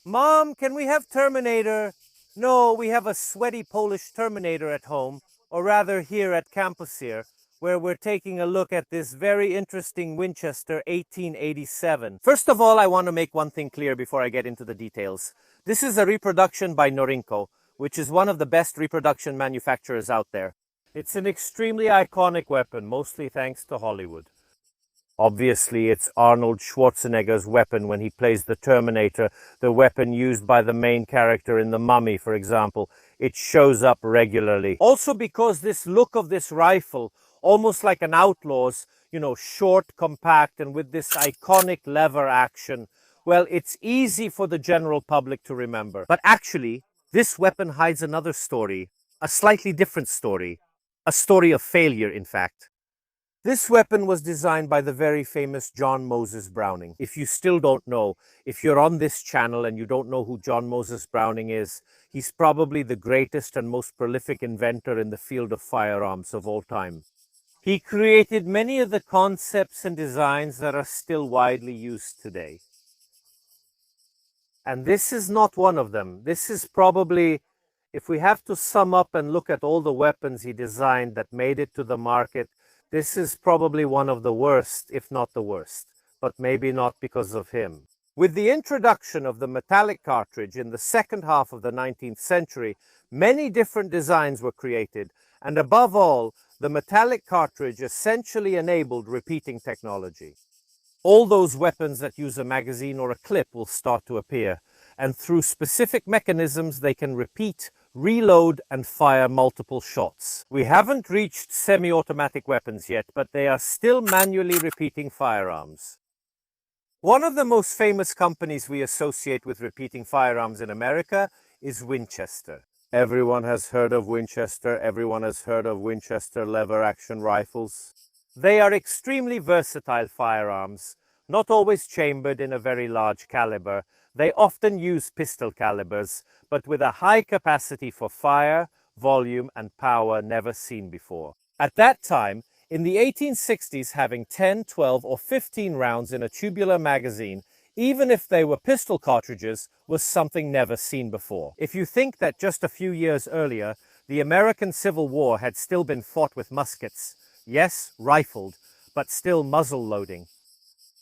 Mom, can we have Terminator? No, we have a sweaty Polish Terminator at home, or rather here at campus here, where we're taking a look at this very interesting Winchester 1887. First of all, I want to make one thing clear before I get into the details. This is a reproduction by Enrico, which is one of the best reproduction manufacturers out there. It's an extremely iconic weapon, mostly thanks to Hollywood. Obviously, it's Arnold Schwarzenegger's weapon when he plays the Terminator, the weapon used by the main character in The Mummy, for example. It shows up regularly. Also because this look of this rifle, almost like an outlaw's, short, compact, and with this iconic lever action, well, it's easy for the general public to remember. But actually, this weapon hides another story, a slightly different story, a story of failure, in fact. This weapon was designed by the very famous John Moses Browning. If you still don't know, if you're on this channel and you don't know who John Moses Browning is, he's probably the greatest and most prolific inventor in the field of firearms of all time. He created many of the concepts and designs that are still widely used today. And this is not one of them. This is probably, if we have to sum up and look at all the weapons he designed that made it to the market, this is probably one of the worst, if not the worst, but maybe not because of him. With the introduction of the metallic cartridge in the second half of the 19th century, many different designs were created, and above all, the metallic cartridge essentially enabled repeating technology. All those weapons that use a magazine or a clip will start to appear, and through specific mechanisms they can repeat, reload and fire multiple shots. We haven't reached semi-automatic weapons yet, but they are still manually repeating firearms. One of the most famous companies we associate with repeating firearms in America is Winchester. Everyone has heard of Winchester. Everyone has heard of Winchester lever-action rifles. They are extremely versatile firearms, not always chambered in a very large caliber. They often use pistol calibers, but with a high capacity for fire, volume, and power never seen before. At that time, in the 1860s, having 10, 12, or 15 rounds in a tubular magazine, even if they were pistol cartridges, was something never seen before. If you think that just a few years earlier, the American Civil War had still been fought with muskets, yes, rifled, but still muzzle loading.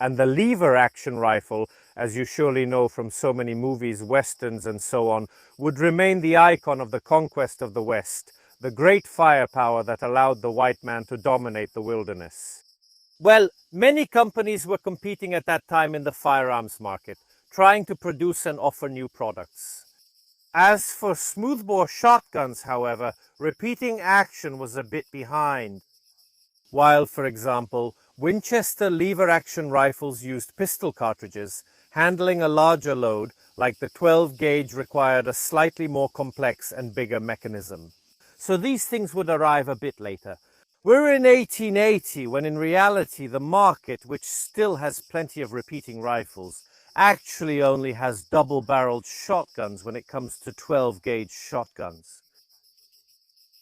And the lever-action rifle, as you surely know from so many movies, westerns and so on, would remain the icon of the conquest of the West, the great firepower that allowed the white man to dominate the wilderness. Well, many companies were competing at that time in the firearms market, trying to produce and offer new products. As for smoothbore shotguns, however, repeating action was a bit behind. While, for example, Winchester lever-action rifles used pistol cartridges, handling a larger load, like the 12-gauge required a slightly more complex and bigger mechanism. So these things would arrive a bit later. We're in 1880, when in reality the market, which still has plenty of repeating rifles, actually only has double-barreled shotguns when it comes to 12-gauge shotguns.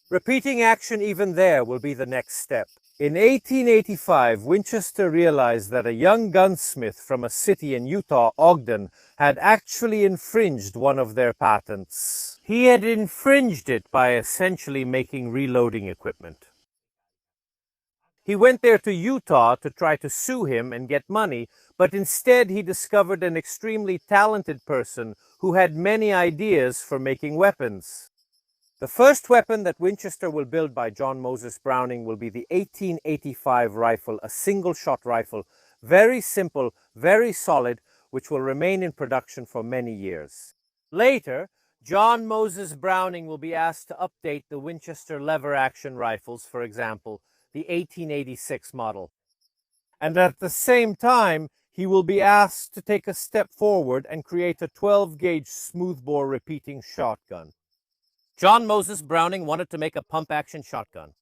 Repeating action even there will be the next step. In 1885, Winchester realized that a young gunsmith from a city in Utah, Ogden, had actually infringed one of their patents. He had infringed it by essentially making reloading equipment. He went there to Utah to try to sue him and get money, but instead he discovered an extremely talented person who had many ideas for making weapons. The first weapon that Winchester will build by John Moses Browning will be the 1885 rifle, a single-shot rifle, very simple, very solid, which will remain in production for many years. Later, John Moses Browning will be asked to update the Winchester lever-action rifles, for example, the 1886 model. And at the same time, he will be asked to take a step forward and create a 12-gauge smoothbore repeating shotgun. John Moses Browning wanted to make a pump-action shotgun.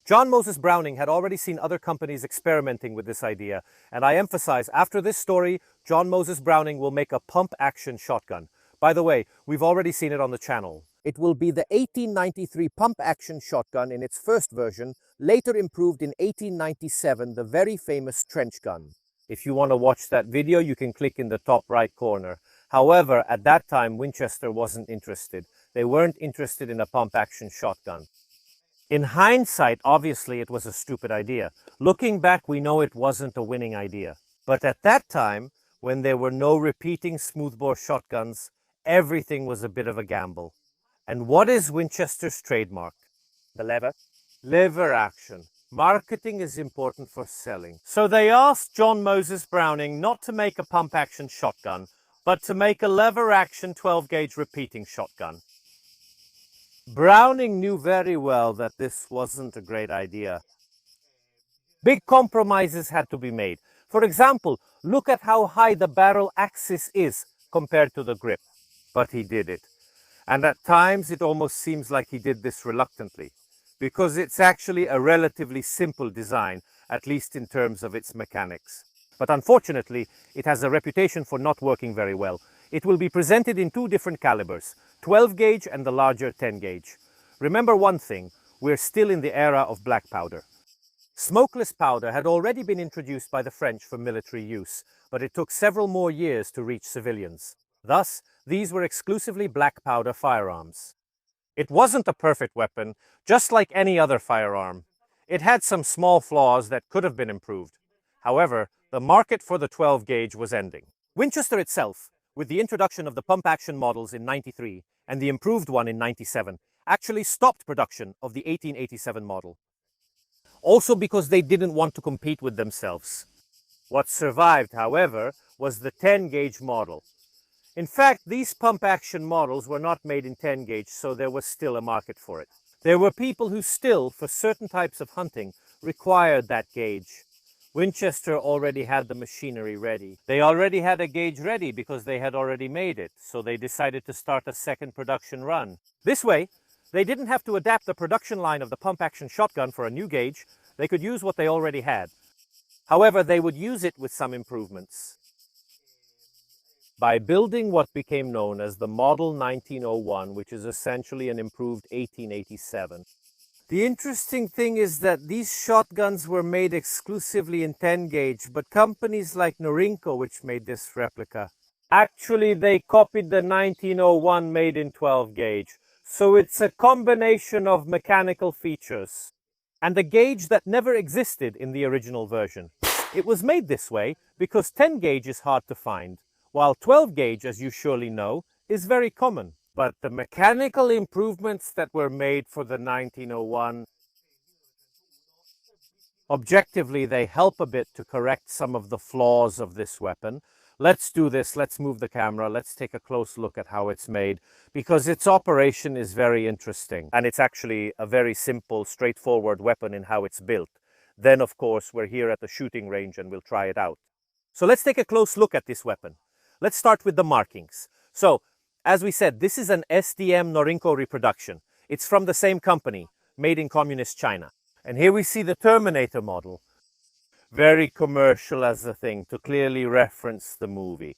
John Moses Browning had already seen other companies experimenting with this idea, and I emphasize, after this story, John Moses Browning will make a pump-action shotgun. By the way, we've already seen it on the channel. It will be the 1893 pump-action shotgun in its first version, later improved in 1897, the very famous trench gun. If you want to watch that video, you can click in the top right corner. However, at that time, Winchester wasn't interested. They weren't interested in a pump-action shotgun. In hindsight, obviously, it was a stupid idea. Looking back, we know it wasn't a winning idea. But at that time, when there were no repeating smoothbore shotguns, everything was a bit of a gamble. And what is Winchester's trademark? The lever. Lever action. Marketing is important for selling. So they asked John Moses Browning not to make a pump-action shotgun, but to make a lever-action 12-gauge repeating shotgun. Browning knew very well that this wasn't a great idea. Big compromises had to be made. For example, look at how high the barrel axis is compared to the grip. But he did it. And at times it almost seems like he did this reluctantly, because it's actually a relatively simple design, at least in terms of its mechanics. But unfortunately, it has a reputation for not working very well. It will be presented in two different calibers, 12-gauge and the larger 10-gauge. Remember one thing, we're still in the era of black powder. Smokeless powder had already been introduced by the French for military use, but it took several more years to reach civilians. Thus, these were exclusively black powder firearms. It wasn't a perfect weapon, just like any other firearm. It had some small flaws that could have been improved. However, the market for the 12-gauge was ending. Winchester itself, with the introduction of the pump-action models in '93 and the improved one in '97, actually stopped production of the 1887 model. Also because they didn't want to compete with themselves. What survived, however, was the 10-gauge model. In fact, these pump-action models were not made in 10-gauge, so there was still a market for it. There were people who still, for certain types of hunting, required that gauge. Winchester already had the machinery ready. They already had a gauge ready because they had already made it, so they decided to start a second production run. This way, they didn't have to adapt the production line of the pump-action shotgun for a new gauge. They could use what they already had. However, they would use it with some improvements. By building what became known as the Model 1901, which is essentially an improved 1887. The interesting thing is that these shotguns were made exclusively in 10-gauge, but companies like Enrico, which made this replica, actually they copied the 1901 made in 12-gauge. So it's a combination of mechanical features and a gauge that never existed in the original version. It was made this way because 10-gauge is hard to find, while 12-gauge, as you surely know, is very common. But the mechanical improvements that were made for the 1901, objectively, they help a bit to correct some of the flaws of this weapon. Let's do this. Let's move the camera. Let's take a close look at how it's made, because its operation is very interesting. And it's actually a very simple, straightforward weapon in how it's built. Then, of course, we're here at the shooting range and we'll try it out. So let's take a close look at this weapon. Let's start with the markings. So, as we said, this is an SDM Norinco reproduction. It's from the same company, made in communist China. And here we see the Terminator model. Very commercial as a thing, to clearly reference the movie.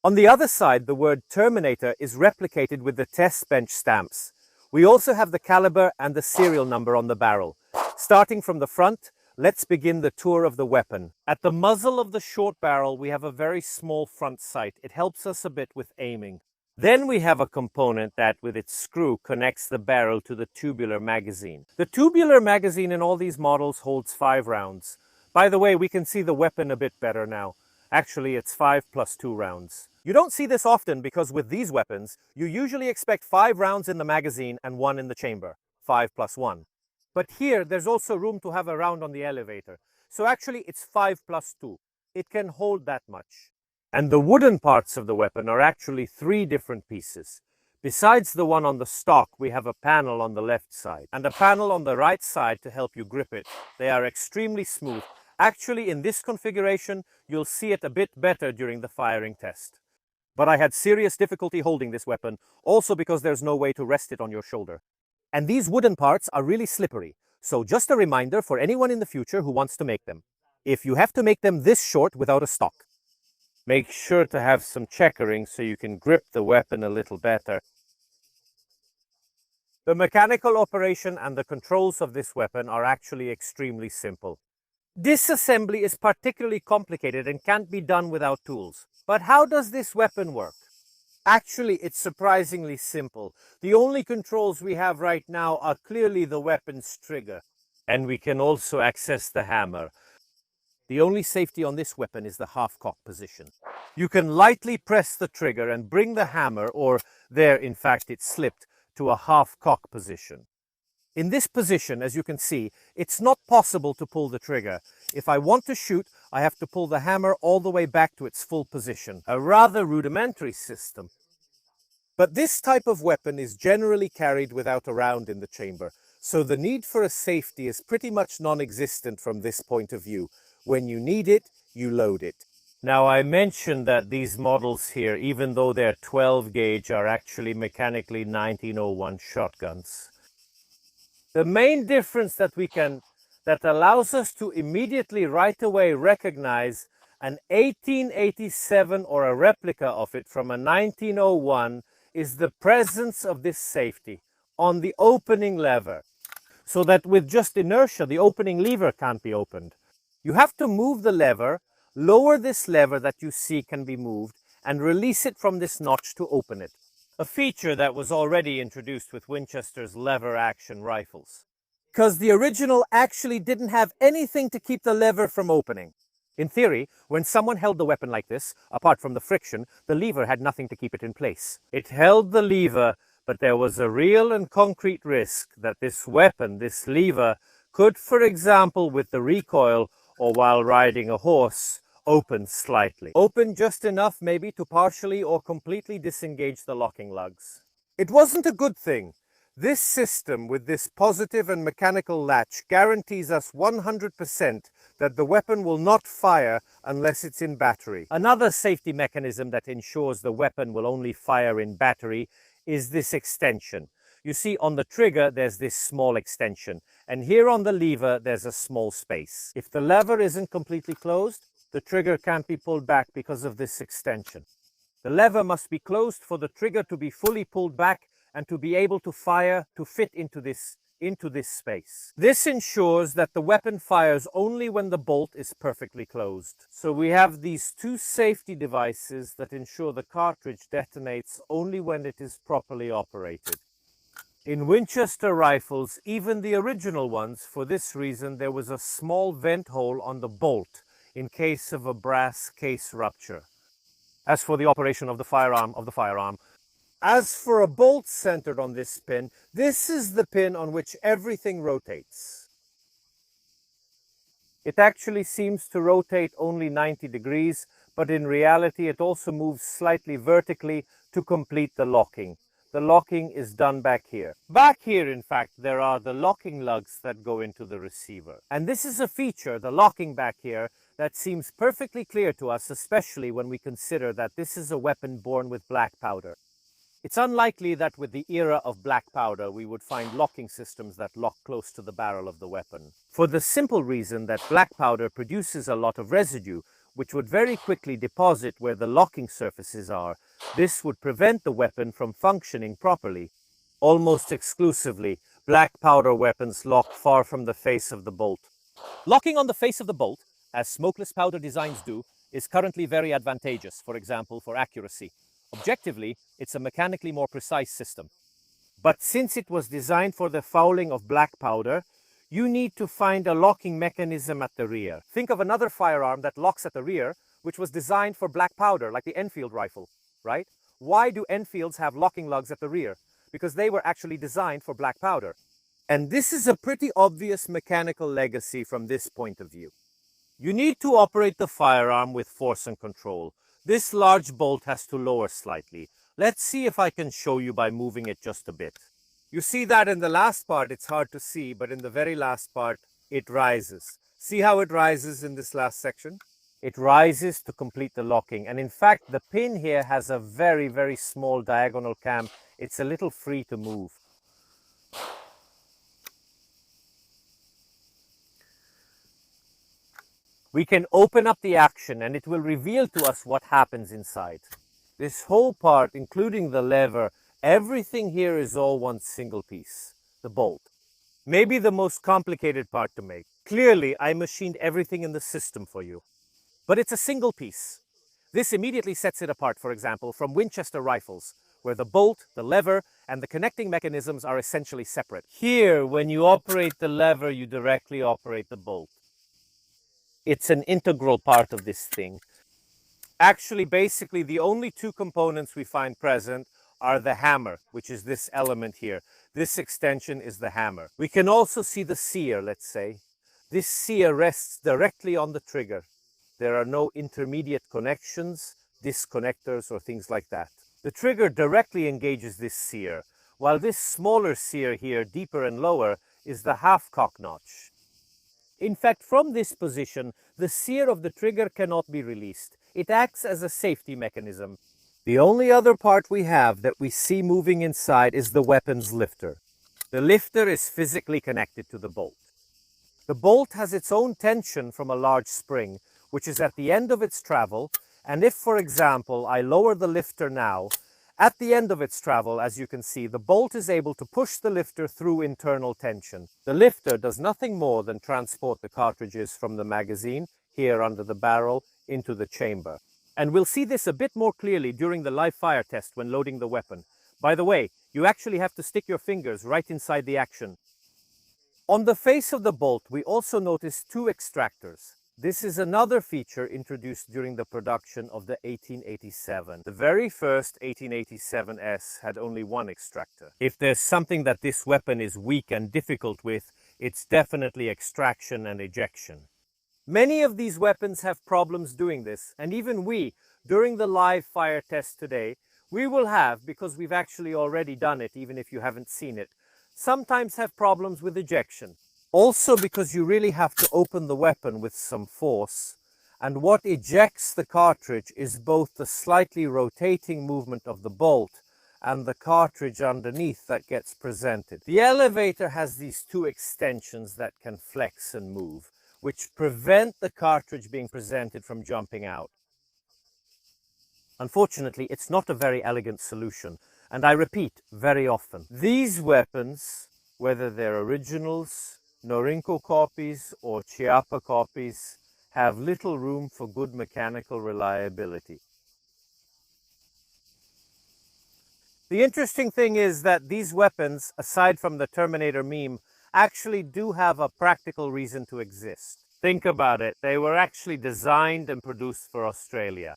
On the other side, the word Terminator is replicated with the test bench stamps. We also have the caliber and the serial number on the barrel. Starting from the front, let's begin the tour of the weapon. At the muzzle of the short barrel, we have a very small front sight. It helps us a bit with aiming. Then we have a component that, with its screw, connects the barrel to the tubular magazine. The tubular magazine in all these models holds 5 rounds. By the way, we can see the weapon a bit better now. Actually, it's 5 plus 2 rounds. You don't see this often because with these weapons, you usually expect 5 rounds in the magazine and 1 in the chamber. 5 plus 1. But here, there's also room to have a round on the elevator. So actually, it's 5 plus 2. It can hold that much. And the wooden parts of the weapon are actually 3 different pieces. Besides the one on the stock, we have a panel on the left side and a panel on the right side to help you grip it. They are extremely smooth. Actually, in this configuration, you'll see it a bit better during the firing test. But I had serious difficulty holding this weapon, also because there's no way to rest it on your shoulder. And these wooden parts are really slippery. So just a reminder for anyone in the future who wants to make them. If you have to make them this short without a stock, make sure to have some checkering so you can grip the weapon a little better. The mechanical operation and the controls of this weapon are actually extremely simple. Disassembly is particularly complicated and can't be done without tools. But how does this weapon work? Actually, it's surprisingly simple. The only controls we have right now are clearly the weapon's trigger. And we can also access the hammer. The only safety on this weapon is the half-cock position. You can lightly press the trigger and bring the hammer, or there, in fact, it slipped, to a half-cock position. In this position, as you can see, it's not possible to pull the trigger. If I want to shoot, I have to pull the hammer all the way back to its full position. A rather rudimentary system. But this type of weapon is generally carried without a round in the chamber, so the need for a safety is pretty much non-existent from this point of view. When you need it, you load it. Now, I mentioned that these models here, even though they're 12 gauge, are actually mechanically 1901 shotguns. The main difference that allows us to immediately right away recognize an 1887 or a replica of it from a 1901 is the presence of this safety on the opening lever, so that with just inertia, the opening lever can't be opened. You have to move the lever, lower this lever that you see can be moved, and release it from this notch to open it. A feature that was already introduced with Winchester's lever-action rifles. Because the original actually didn't have anything to keep the lever from opening. In theory, when someone held the weapon like this, apart from the friction, the lever had nothing to keep it in place. It held the lever, but there was a real and concrete risk that this weapon, this lever, could, for example, with the recoil or while riding a horse, open slightly. Open just enough maybe to partially or completely disengage the locking lugs. It wasn't a good thing. This system with this positive and mechanical latch guarantees us 100% that the weapon will not fire unless it's in battery. Another safety mechanism that ensures the weapon will only fire in battery is this extension. You see on the trigger there's this small extension, and here on the lever there's a small space. If the lever isn't completely closed, the trigger can't be pulled back because of this extension. The lever must be closed for the trigger to be fully pulled back and to be able to fire to fit into this space. This ensures that the weapon fires only when the bolt is perfectly closed. So we have these two safety devices that ensure the cartridge detonates only when it is properly operated. In Winchester rifles, even the original ones, for this reason, there was a small vent hole on the bolt in case of a brass case rupture. As for the operation of the firearm, as for a bolt centered on this pin, this is the pin on which everything rotates. It actually seems to rotate only 90 degrees, but in reality it also moves slightly vertically to complete the locking. The locking is done back here. Back here, in fact, there are the locking lugs that go into the receiver. And this is a feature, the locking back here, that seems perfectly clear to us, especially when we consider that this is a weapon born with black powder. It's unlikely that with the era of black powder we would find locking systems that lock close to the barrel of the weapon. For the simple reason that black powder produces a lot of residue, which would very quickly deposit where the locking surfaces are. This would prevent the weapon from functioning properly. Almost exclusively, black powder weapons lock far from the face of the bolt. Locking on the face of the bolt, as smokeless powder designs do, is currently very advantageous, for example, for accuracy. Objectively, it's a mechanically more precise system. But since it was designed for the fouling of black powder, you need to find a locking mechanism at the rear. Think of another firearm that locks at the rear, which was designed for black powder, like the Enfield rifle, right? Why do Enfields have locking lugs at the rear? Because they were actually designed for black powder. And this is a pretty obvious mechanical legacy from this point of view. You need to operate the firearm with force and control. This large bolt has to lower slightly. Let's see if I can show you by moving it just a bit. You see that in the last part it's hard to see, but in the very last part it rises. See how it rises in this last section? It rises to complete the locking, and in fact the pin here has a very, very small diagonal cam. It's a little free to move. We can open up the action and it will reveal to us what happens inside. This whole part, including the lever, everything here is all one single piece, the bolt. Maybe the most complicated part to make. Clearly, I machined everything in the system for you. But it's a single piece. This immediately sets it apart, for example, from Winchester rifles, where the bolt, the lever, and the connecting mechanisms are essentially separate. Here, when you operate the lever, you directly operate the bolt. It's an integral part of this thing. Actually, basically, the only two components we find present are the hammer, which is this element here. This extension is the hammer. We can also see the sear, let's say. This sear rests directly on the trigger. There are no intermediate connections, disconnectors, or things like that. The trigger directly engages this sear, while this smaller sear here, deeper and lower, is the half-cock notch. In fact, from this position, the sear of the trigger cannot be released. It acts as a safety mechanism. The only other part we have that we see moving inside is the weapon's lifter. The lifter is physically connected to the bolt. The bolt has its own tension from a large spring, which is at the end of its travel, and if, for example, I lower the lifter now, at the end of its travel, as you can see, the bolt is able to push the lifter through internal tension. The lifter does nothing more than transport the cartridges from the magazine, here under the barrel, into the chamber. And we'll see this a bit more clearly during the live fire test when loading the weapon. By the way, you actually have to stick your fingers right inside the action. On the face of the bolt, we also notice two extractors. This is another feature introduced during the production of the 1887. The very first 1887S had only one extractor. If there's something that this weapon is weak and difficult with, it's definitely extraction and ejection. Many of these weapons have problems doing this, and even we, during the live fire test today, we will have, because we've actually already done it, even if you haven't seen it, sometimes have problems with ejection. Also because you really have to open the weapon with some force, and what ejects the cartridge is both the slightly rotating movement of the bolt and the cartridge underneath that gets presented. The elevator has these two extensions that can flex and move, which prevent the cartridge being presented from jumping out. Unfortunately, it's not a very elegant solution, and I repeat very often, these weapons, whether they're originals, Enrico copies or Chiappa copies, have little room for good mechanical reliability. The interesting thing is that these weapons, aside from the Terminator meme, actually do have a practical reason to exist. Think about it, they were actually designed and produced for Australia.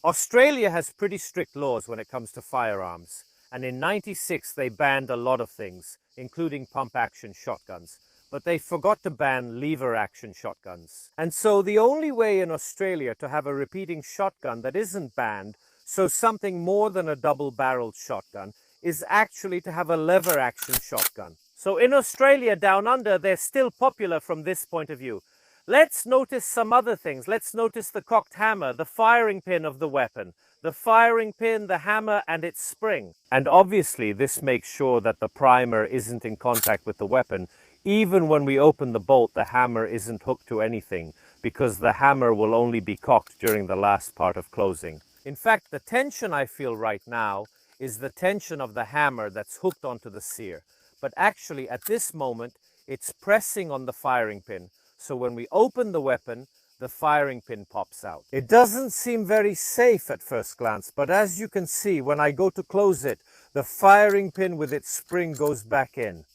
Australia has pretty strict laws when it comes to firearms, and in '96 they banned a lot of things, including pump-action shotguns. But they forgot to ban lever-action shotguns. And so the only way in Australia to have a repeating shotgun that isn't banned, so something more than a double-barreled shotgun, is actually to have a lever-action shotgun. So in Australia, down under, they're still popular from this point of view. Let's notice some other things. Let's notice the cocked hammer, the firing pin of the weapon, the firing pin, the hammer, and its spring. And obviously, this makes sure that the primer isn't in contact with the weapon. Even when we open the bolt, the hammer isn't hooked to anything, because the hammer will only be cocked during the last part of closing. In fact, the tension I feel right now is the tension of the hammer that's hooked onto the sear. But actually, at this moment, it's pressing on the firing pin. So when we open the weapon, the firing pin pops out. It doesn't seem very safe at first glance, but as you can see, when I go to close it, the firing pin with its spring goes back in.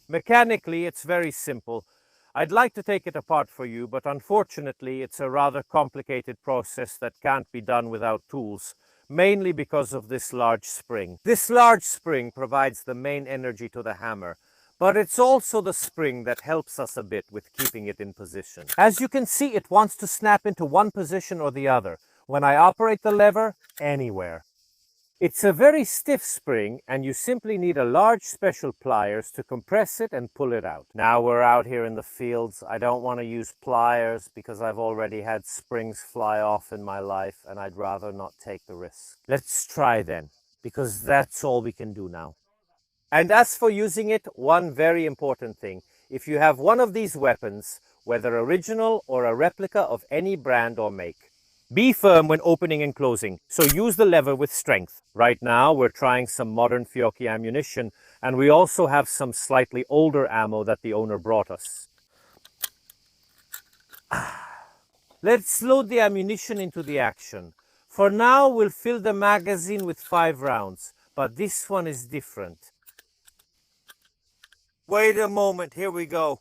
Mechanically, it's very simple. I'd like to take it apart for you, but unfortunately, it's a rather complicated process that can't be done without tools, mainly because of this large spring. This large spring provides the main energy to the hammer, but it's also the spring that helps us a bit with keeping it in position. As you can see, it wants to snap into one position or the other. When I operate the lever, anywhere. It's a very stiff spring, and you simply need a large special pliers to compress it and pull it out. Now we're out here in the fields. I don't want to use pliers because I've already had springs fly off in my life, and I'd rather not take the risk. Let's try then, because that's all we can do now. And as for using it, one very important thing. If you have one of these weapons, whether original or a replica of any brand or make, be firm when opening and closing, so use the lever with strength. Right now, we're trying some modern Fiocchi ammunition, and we also have some slightly older ammo that the owner brought us. Let's load the ammunition into the action. For now, we'll fill the magazine with 5 rounds, but this one is different. Wait a moment, here we go.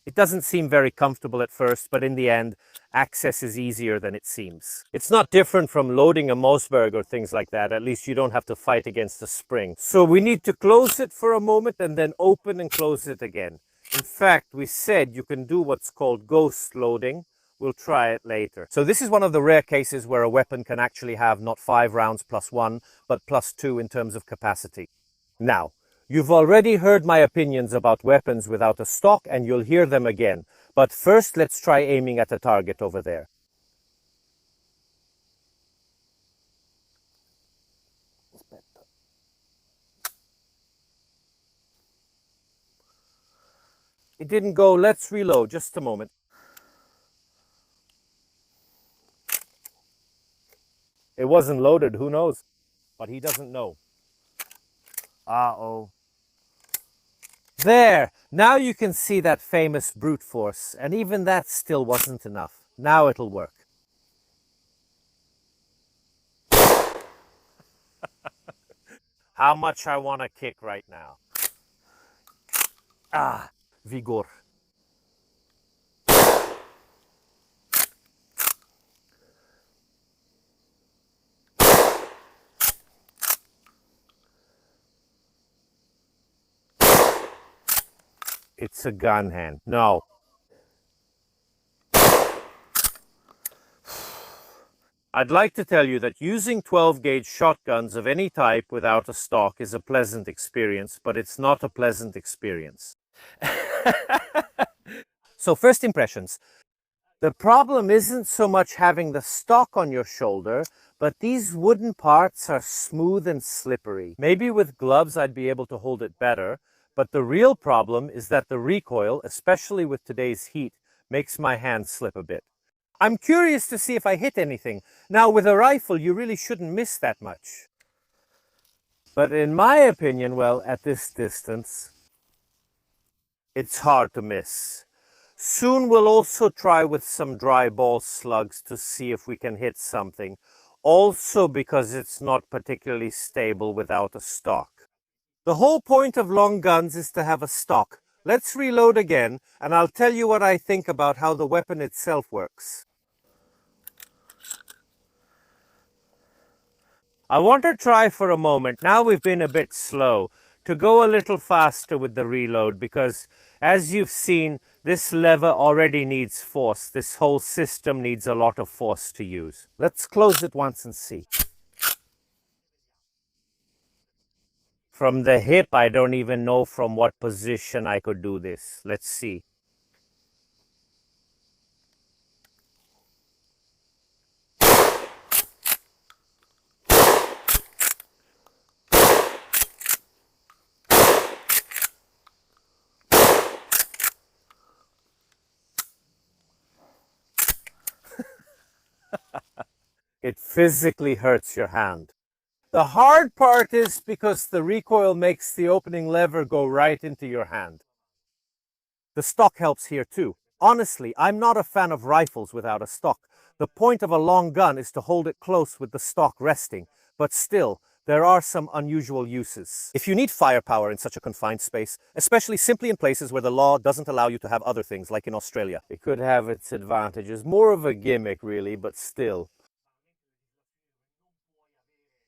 It doesn't seem very comfortable at first, but in the end, access is easier than it seems. It's not different from loading a Mossberg or things like that. At least you don't have to fight against a spring. So we need to close it for a moment and then open and close it again. In fact, we said you can do what's called ghost loading. We'll try it later. So this is one of the rare cases where a weapon can actually have not 5 rounds plus 1, but plus 2 in terms of capacity. Now, you've already heard my opinions about weapons without a stock, and you'll hear them again. But first, let's try aiming at the target over there. It didn't go. Let's reload. Just a moment. It wasn't loaded. Who knows? But he doesn't know. Uh-oh. There! Now you can see that famous brute force, and even that still wasn't enough. Now it'll work. How much I want to kick right now. Ah, vigor. It's a gun hand. No. I'd like to tell you that using 12-gauge shotguns of any type without a stock is a pleasant experience, but it's not a pleasant experience. So first impressions. The problem isn't so much having the stock on your shoulder, but these wooden parts are smooth and slippery. Maybe with gloves I'd be able to hold it better, but the real problem is that the recoil, especially with today's heat, makes my hand slip a bit. I'm curious to see if I hit anything. Now, with a rifle, you really shouldn't miss that much. But in my opinion, well, at this distance, it's hard to miss. Soon we'll also try with some dry ball slugs to see if we can hit something. Also because it's not particularly stable without a stock. The whole point of long guns is to have a stock. Let's reload again, and I'll tell you what I think about how the weapon itself works. I want to try for a moment, now we've been a bit slow, to go a little faster with the reload because, as you've seen, this lever already needs force. This whole system needs a lot of force to use. Let's close it once and see. From the hip, I don't even know from what position I could do this. Let's see. It physically hurts your hand. The hard part is because the recoil makes the opening lever go right into your hand. The stock helps here too. Honestly, I'm not a fan of rifles without a stock. The point of a long gun is to hold it close with the stock resting, but still, there are some unusual uses. If you need firepower in such a confined space, especially simply in places where the law doesn't allow you to have other things, like in Australia, it could have its advantages. More of a gimmick, really, but still.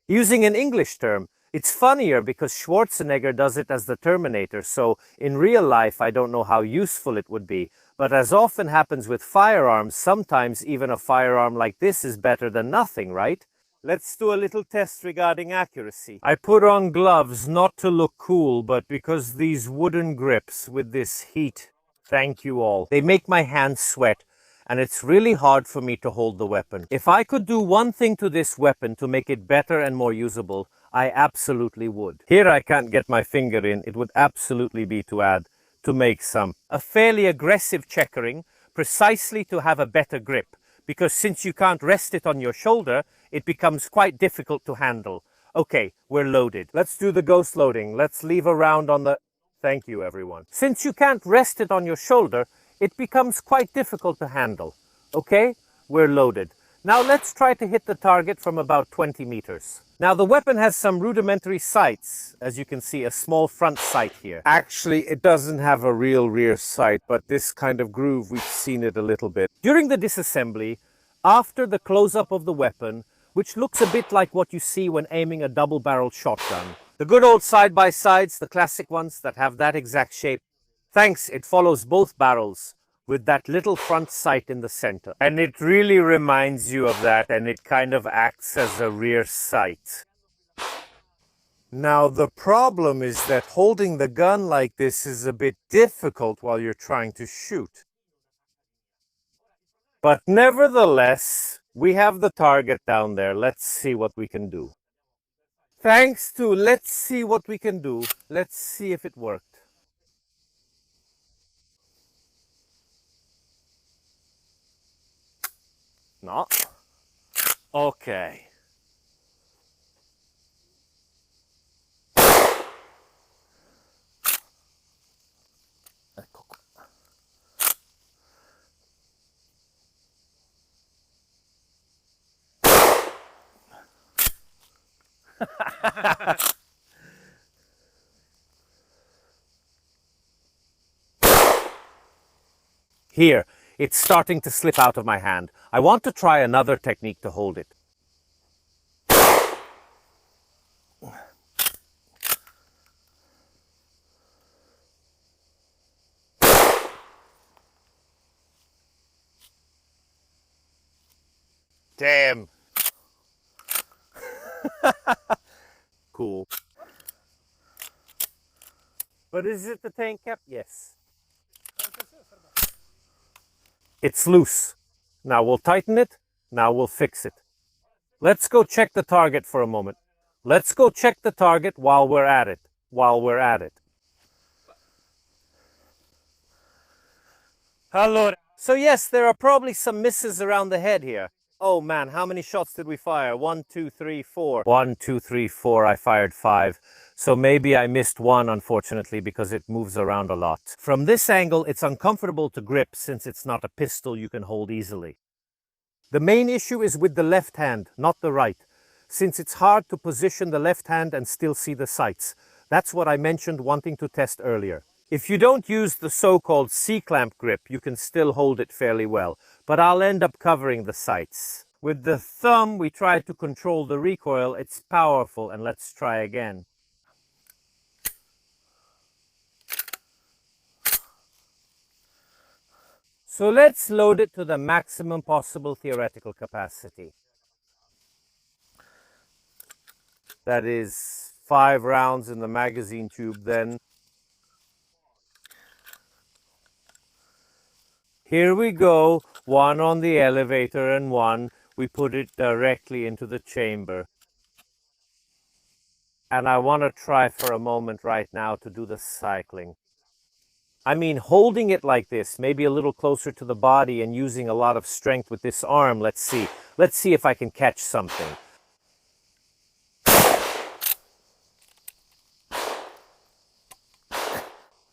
Using an English term, it's funnier because Schwarzenegger does it as the Terminator, so in real life I don't know how useful it would be. But as often happens with firearms, sometimes even a firearm like this is better than nothing, right? Let's do a little test regarding accuracy. I put on gloves not to look cool, but because these wooden grips with this heat, thank you all, they make my hands sweat. And it's really hard for me to hold the weapon. If I could do one thing to this weapon to make it better and more usable, I absolutely would. Here I can't get my finger in. It would absolutely be to make some. A fairly aggressive checkering, precisely to have a better grip. Because since you can't rest it on your shoulder, it becomes quite difficult to handle. Okay, we're loaded. Let's do the ghost loading. Let's leave a round on the... Thank you, everyone. Since you can't rest it on your shoulder, it becomes quite difficult to handle. Okay? we're loaded. Now let's try to hit the target from about 20 meters. Now the weapon has some rudimentary sights. As you can see, a small front sight here. Actually, it doesn't have a real rear sight, but this kind of groove, we've seen it a little bit. During the disassembly, after the close-up of the weapon, which looks a bit like what you see when aiming a double-barreled shotgun, the good old side-by-sides, the classic ones that have that exact shape, thanks, it follows both barrels with that little front sight in the center. And it really reminds you of that, and it kind of acts as a rear sight. Now, the problem is that holding the gun like this is a bit difficult while you're trying to shoot. But nevertheless, we have the target down there. Let's see what we can do. Thanks to let's see what we can do. Let's see if it worked. No. Okay. Here, it's starting to slip out of my hand. I want to try another technique to hold it. Damn. Cool. But is it the tank cap? Yes. It's loose. Now we'll tighten it. Now we'll fix it. Let's go check the target for a moment. Let's go check the target while we're at it. Allora. So yes, there are probably some misses around the head here. Oh man, how many shots did we fire? 1, 2, 3, 4. 1, 2, 3, 4. I fired 5. So maybe I missed one, unfortunately, because it moves around a lot. From this angle, it's uncomfortable to grip since it's not a pistol you can hold easily. The main issue is with the left hand, not the right, since it's hard to position the left hand and still see the sights. That's what I mentioned wanting to test earlier. If you don't use the so-called C-clamp grip, you can still hold it fairly well, but I'll end up covering the sights. With the thumb, we try to control the recoil. It's powerful, and let's try again. So let's load it to the maximum possible theoretical capacity. That is 5 rounds in the magazine tube then. Here we go, 1 on the elevator and 1, we put it directly into the chamber. And I want to try for a moment right now to do the cycling. I mean, holding it like this, maybe a little closer to the body and using a lot of strength with this arm. Let's see. Let's see if I can catch something.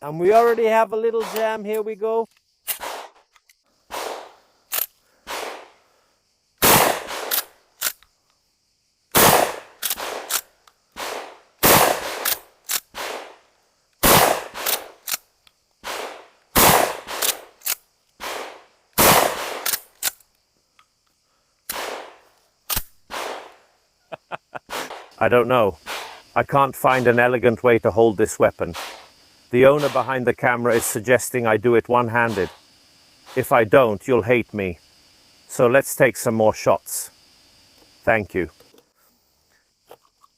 And we already have a little jam. Here we go. I don't know. I can't find an elegant way to hold this weapon. The owner behind the camera is suggesting I do it one-handed. If I don't, you'll hate me. So let's take some more shots. Thank you.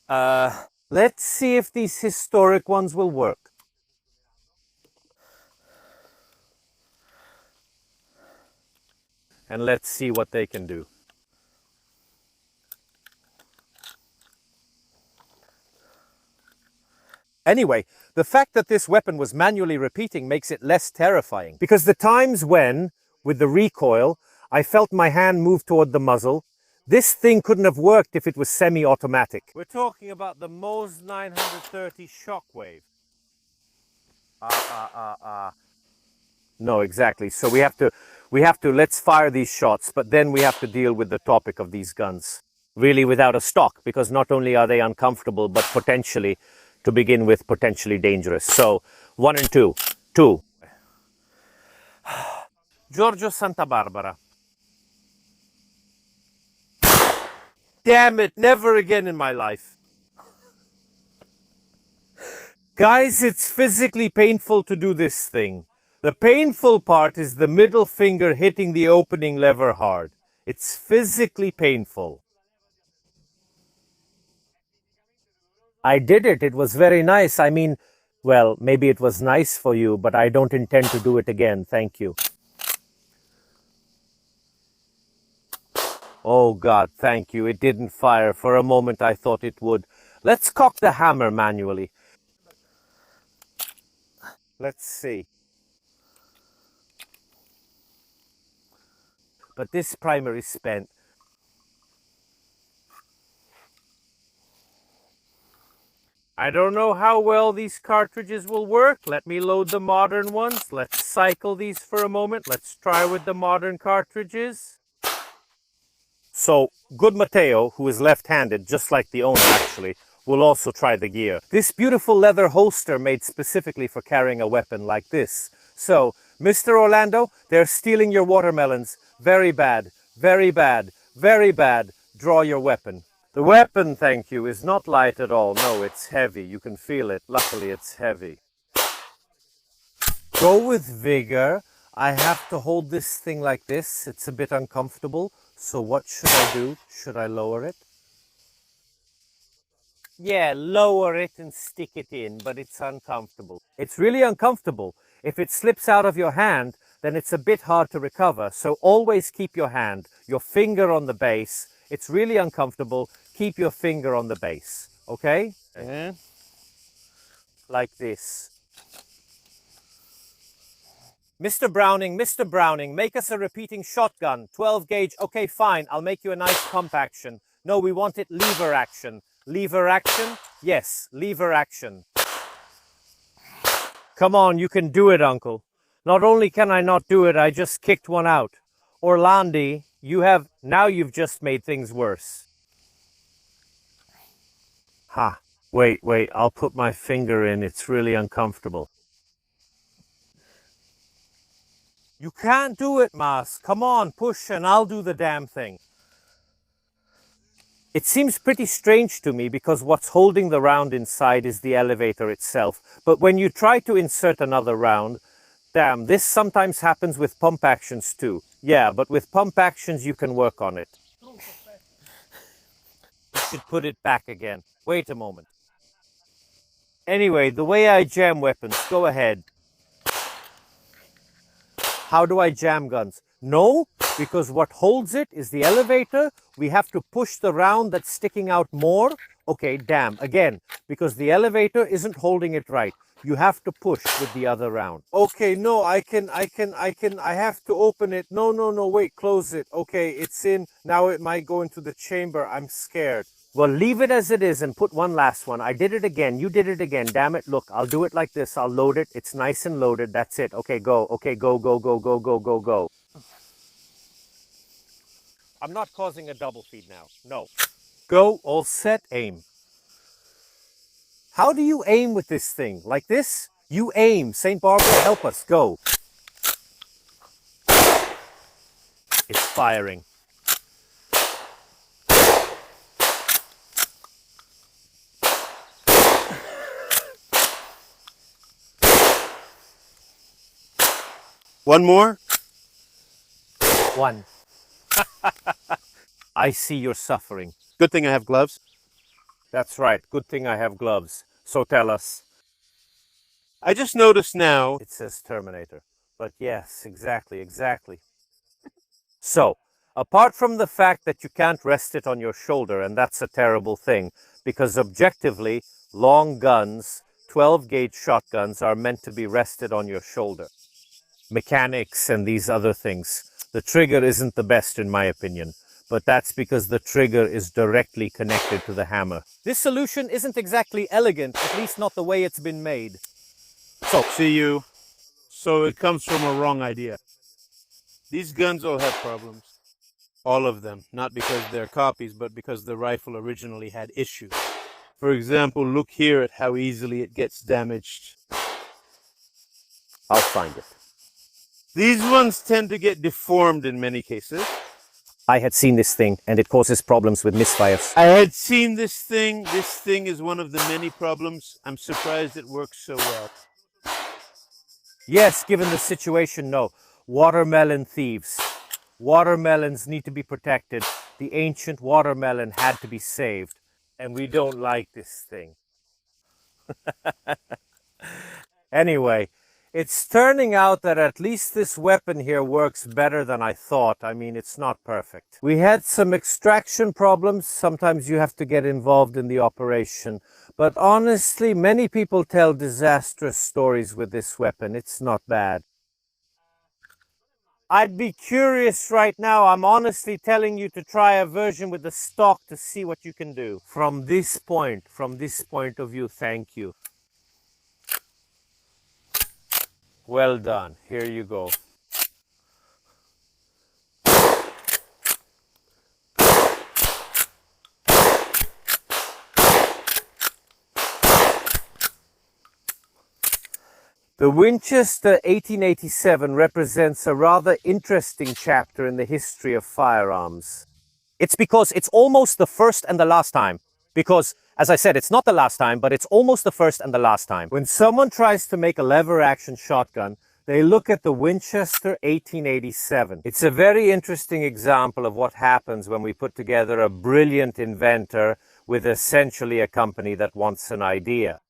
Let's see if these historic ones will work. And let's see what they can do. Anyway, the fact that this weapon was manually repeating makes it less terrifying, because the times when, with the recoil, I felt my hand move toward the muzzle, this thing couldn't have worked if it was semi-automatic. We're talking about the Mose 930 Shockwave. No, exactly. So we have let's fire these shots, but then we have to deal with the topic of these guns. Really without a stock, because not only are they uncomfortable, but potentially, to begin with, potentially dangerous. So, 1 and 2. 2. Giorgio Santa Barbara. Damn it, never again in my life. Guys, it's physically painful to do this thing. The painful part is the middle finger hitting the opening lever hard. It's physically painful. I did it. It was very nice. I mean, well, maybe it was nice for you, but I don't intend to do it again. Thank you. Oh God, thank you. It didn't fire. For a moment I thought it would. Let's cock the hammer manually. Let's see. But this primer is spent. I don't know how well these cartridges will work. Let me load the modern ones. Let's cycle these for a moment. Let's try with the modern cartridges. So, good Matteo, who is left-handed, just like the owner actually, will also try the gear. This beautiful leather holster made specifically for carrying a weapon like this. So, Mr. Orlando, they're stealing your watermelons. Very bad, very bad, very bad. Draw your weapon. The weapon, thank you, is not light at all. No, it's heavy. You can feel it. Luckily, it's heavy. Go with vigor. I have to hold this thing like this. It's a bit uncomfortable. So what should I do? Should I lower it? Yeah, lower it and stick it in, but it's uncomfortable. It's really uncomfortable. If it slips out of your hand, then it's a bit hard to recover. So always keep your hand, your finger on the base. It's really uncomfortable. Keep your finger on the base, okay? Yeah. Like this. Mr. Browning, make us a repeating shotgun, 12 gauge. Okay, fine, I'll make you a nice pump action. No, we want it lever action. Lever action? Yes, lever action. Come on, you can do it, Uncle. Not only can I not do it, I just kicked one out. Orlandi, now you've just made things worse. Ha, wait, I'll put my finger in. It's really uncomfortable. You can't do it, Mas. Come on, push and I'll do the damn thing. It seems pretty strange to me because what's holding the round inside is the elevator itself. But when you try to insert another round, damn, this sometimes happens with pump actions too. Yeah, but with pump actions you can work on it. You should put it back again. Wait a moment. Anyway, the way I jam weapons, go ahead. How do I jam guns? No, because what holds it is the elevator. We have to push the round that's sticking out more. Okay, damn, again, because the elevator isn't holding it right. You have to push with the other round. Okay, no, I have to open it. No, wait, close it. Okay, it's in. Now it might go into the chamber. I'm scared. Well, leave it as it is and put one last one. I did it again. You did it again. Damn it. Look, I'll do it like this. I'll load it. It's nice and loaded. That's it. Okay, go. Okay, go. Go. I'm not causing a double feed now. No. Go, all set, aim. How do you aim with this thing? Like this? You aim. St. Barbara, help us. Go. It's firing. One more? One. I see you're suffering. Good thing I have gloves. That's right. Good thing I have gloves. So tell us. I just noticed now. It says Terminator. But yes, exactly. So, apart from the fact that you can't rest it on your shoulder, and that's a terrible thing, because objectively, long guns, 12-gauge shotguns, are meant to be rested on your shoulder. Mechanics and these other things. The trigger isn't the best in my opinion, but that's because the trigger is directly connected to the hammer. This solution isn't exactly elegant, at least not the way it's been made. So, see you. So it comes from a wrong idea. These guns all have problems. All of them. Not because they're copies, but because the rifle originally had issues. For example, look here at how easily it gets damaged. I'll find it. These ones tend to get deformed in many cases. I had seen this thing, and it causes problems with misfires. I had seen this thing. This thing is one of the many problems. I'm surprised it works so well. Yes, given the situation, no. Watermelon thieves. Watermelons need to be protected. The ancient watermelon had to be saved. And we don't like this thing. Anyway, it's turning out that at least this weapon here works better than I thought. I mean, it's not perfect. We had some extraction problems. Sometimes you have to get involved in the operation. But honestly, many people tell disastrous stories with this weapon. It's not bad. I'd be curious right now. I'm honestly telling you to try a version with the stock to see what you can do. From this point of view, thank you. Well done. Here you go. The Winchester 1887 represents a rather interesting chapter in the history of firearms. It's because it's almost the first and the last time. Because, as I said, it's not the last time, but it's almost the first and the last time. When someone tries to make a lever-action shotgun, they look at the Winchester 1887. It's a very interesting example of what happens when we put together a brilliant inventor with essentially a company that wants an idea,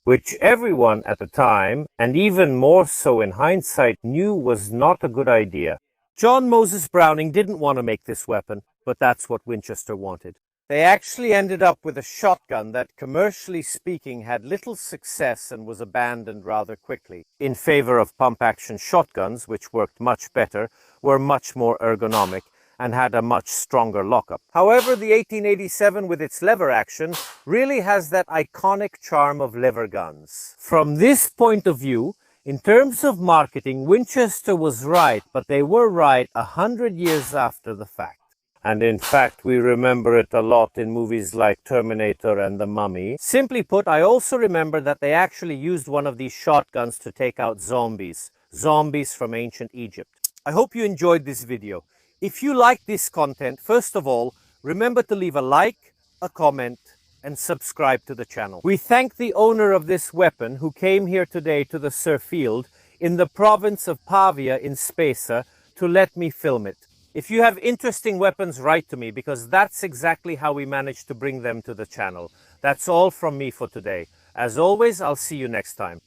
which everyone at the time, and even more so in hindsight, knew was not a good idea. John Moses Browning didn't want to make this weapon, but that's what Winchester wanted. They actually ended up with a shotgun that, commercially speaking, had little success and was abandoned rather quickly, in favor of pump-action shotguns, which worked much better, were much more ergonomic, and had a much stronger lockup. However, the 1887 with its lever action really has that iconic charm of lever guns. From this point of view, in terms of marketing, Winchester was right, but they were right 100 years after the fact. And in fact, we remember it a lot in movies like Terminator and The Mummy. Simply put, I also remember that they actually used one of these shotguns to take out zombies. Zombies from ancient Egypt. I hope you enjoyed this video. If you like this content, first of all, remember to leave a like, a comment, and subscribe to the channel. We thank the owner of this weapon who came here today to the Sir Field in the province of Pavia in Spesa to let me film it. If you have interesting weapons, write to me, because that's exactly how we managed to bring them to the channel. That's all from me for today. As always, I'll see you next time.